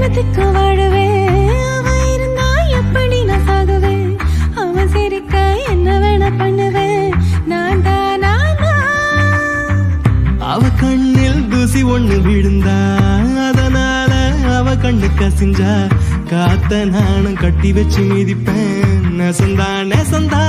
என்னத்துக்கு வாழுவேன், அவன் இருந்தா எப்படி நான் சாகுவேன், அவன் சிரிக்க என்ன வேணா பண்ணுவேன், நான் தான் நான் தான். அவ கண்ணில் தூசி ஒண்ணு விழுந்தா, அதனால அவ கண்ணு கசிஞ்சா, காத்த நானும் கட்டி வச்சு மிதிப்பேன், நெசந்தா நெசந்தா.